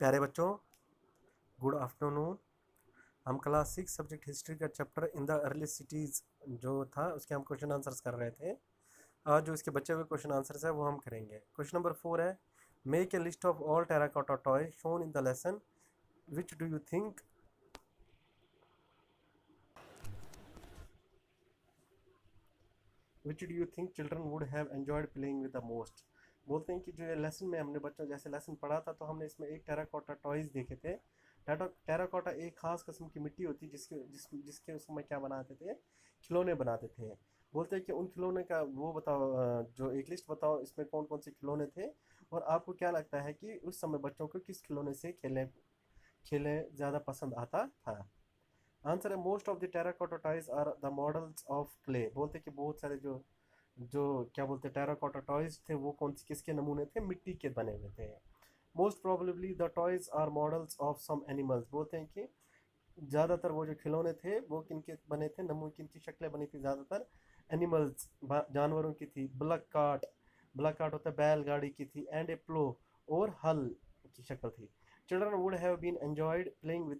प्यारे बच्चों, good afternoon. हम क्लास 6 सब्जेक्ट हिस्ट्री का chapter in the early cities जो था उसके हम क्वेश्चन आंसर्स कर रहे थे। आज जो इसके बचे हुए क्वेश्चन आंसर्स है वो हम करेंगे। क्वेश्चन नंबर 4 है, make a list of all terracotta toy shown in the lesson, which do you think children would have enjoyed playing with the most. बोलते हैं कि जो ये लेसन में हमने बच्चों जैसे लेसन पढ़ा था तो हमने इसमें एक टेराकोटा टॉयज़ देखे थे। टेराकोटा एक खास किस्म की मिट्टी होती है जिसके उसमें क्या बनाते थे, खिलौने बनाते थे। बोलते हैं कि उन खिलौने का वो बताओ, जो एक लिस्ट बताओ इसमें कौन कौन से खिलौने थे और आपको क्या लगता है कि उस समय बच्चों को किस खिलौने से खेले ज़्यादा पसंद आता था। आंसर है most of the terracotta toys are the models of clay. बोलते कि बहुत सारे जो जो क्या बोलते टेराकोटा टॉयज थे वो कौन सी किसके नमूने थे, मिट्टी के बने हुए थे। Most probably the toys are models of some animals. बोलते हैं कि ज़्यादातर वो जो खिलौने थे वो किनके बने थे, नमूने किनकी शक्लें बनी थी, ज़्यादातर एनिमल्स जानवरों की थी। ब्लैक कार्ट होता है बैलगाड़ी की थी, एंड ए प्लो और हल की शक्ल थी। Children would have been enjoyed playing with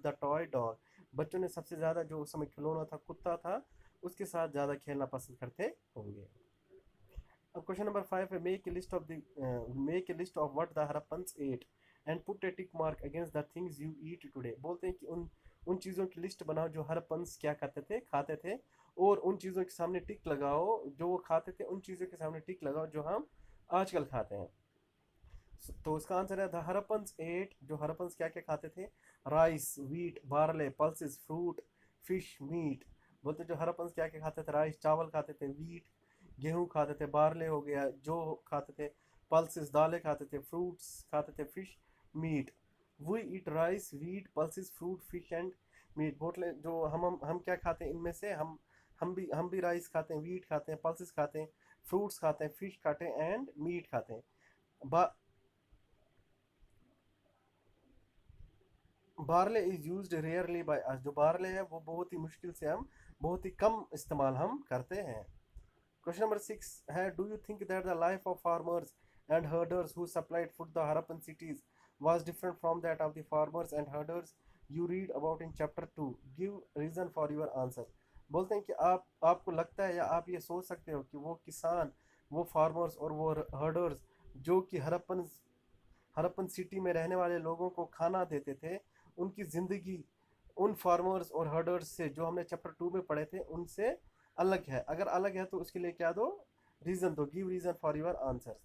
the toy dog. बच्चों ने सबसे ज़्यादा जो उस समय खिलौना था कुत्ता था उसके साथ ज़्यादा खेलना पसंद करते होंगे। अब क्वेश्चन नंबर 5 है, make a list of what the Harappans ate and put a tick mark against the things you eat today. बोलते हैं कि उन चीज़ों की लिस्ट बनाओ जो हरप्पन्स क्या खाते थे और उन चीज़ों के सामने टिक लगाओ जो वो खाते थे, उन चीज़ों के सामने टिक लगाओ जो हम आजकल खाते हैं। तो इसका आंसर है द हरप्पन्स एट। जो हरप्पन्स क्या क्या खाते थे, rice, wheat, barley, pulses, fruit, fish, meat. बोलते जो हरप्पन्स क्या क्या खाते थे, राइस चावल खाते थे, व्हीट गेहूं खाते थे, बार्ले हो गया जो खाते थे, पल्सेस दालें खाते थे, फ्रूट्स खाते थे, fish, meat. We eat rice, wheat, pulses, fruit, fish and meat. बोले जो हम क्या खाते हैं इनमें से, हम भी राइस खाते हैं, व्हीट खाते हैं, पल्सेस खाते हैं, फ्रूट्स खाते हैं, फिश खाते हैं एंड मीट खाते हैं। Barley is used rarely by us. जो बार्ले है वो बहुत ही कम इस्तेमाल हम करते हैं। क्वेश्चन नंबर 6 है, do you think that the life of farmers and herders who supplied food the Harappan cities was different from that of the farmers and herders you read about in chapter 2? Give reason for your answer। बोलते हैं कि आपको लगता है या आप ये सोच सकते हो कि वो किसान, वो फार्मर्स और वो हर्डर्स जो कि हरप्पन सिटी में रहने वाले लोगों को खाना देते थे, उनकी ज़िंदगी उन फार्मर्स और हर्डर्स से जो हमने चैप्टर 2 में पढ़े थे उनसे अलग है। अगर अलग है तो उसके लिए क्या दो, रीज़न दो। Give reason for your answer.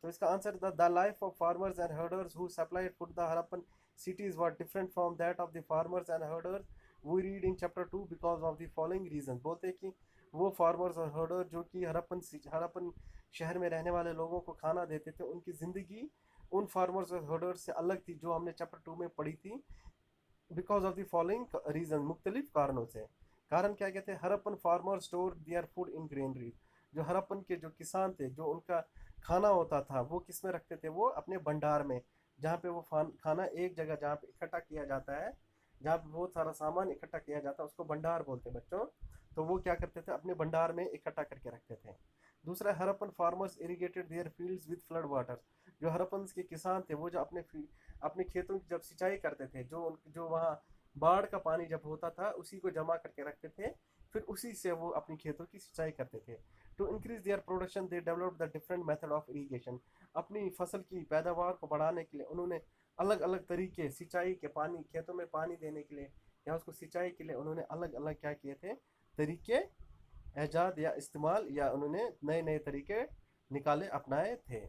तो इसका answer the life of farmers and herders who supplied food the Harappan cities were different from that of the farmers and herders we read in chapter 2 because of the following reasons। बोलते हैं कि वो farmers और हर्डर जो कि हरप्पन शहर में रहने वाले लोगों को खाना देते थे, उनकी ज़िंदगी उन फार्मर्स और हर्डर्स से अलग थी जो हमने चैप्टर 2 में पढ़ी थी। Because of the following reason, मुख्तलिफ कारणों से। कारण क्या कहते हैं, Harappan farmer store their food in granary. जो हरप्पन के जो किसान थे, जो उनका खाना होता था वो किस में रखते थे, वो अपने भंडार में, जहाँ पे वो खाना एक जगह जहाँ पे इकट्ठा किया जाता है, जहाँ पे बहुत सारा सामान इकट्ठा किया जाता है उसको भंडार बोलते हैं बच्चों। तो वो क्या करते थे, अपने भंडार में इकट्ठा करके रखते थे। दूसरा, Harappan farmers irrigated there fields with flood water. जो हरप्पन के किसान थे वो जो अपने खेतों की जब सिंचाई करते थे, जो वहाँ बाढ़ का पानी जब होता था उसी को जमा करके रखते थे, फिर उसी से वो अपनी खेतों की सिंचाई करते थे। To increase their production they develop the different method of irrigation. अपनी फसल की पैदावार को बढ़ाने के लिए उन्होंने अलग अलग तरीके, सिंचाई के पानी, खेतों में पानी देने के लिए या उसको सिंचाई के लिए उन्होंने अलग अलग क्या किए थे, तरीके ईजाद या इस्तेमाल, या उन्होंने नए नए तरीके निकाले, अपनाए थे।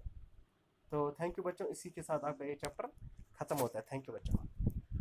तो थैंक यू बच्चों, इसी के साथ आपका ये चैप्टर ख़त्म होता है। थैंक यू बच्चों।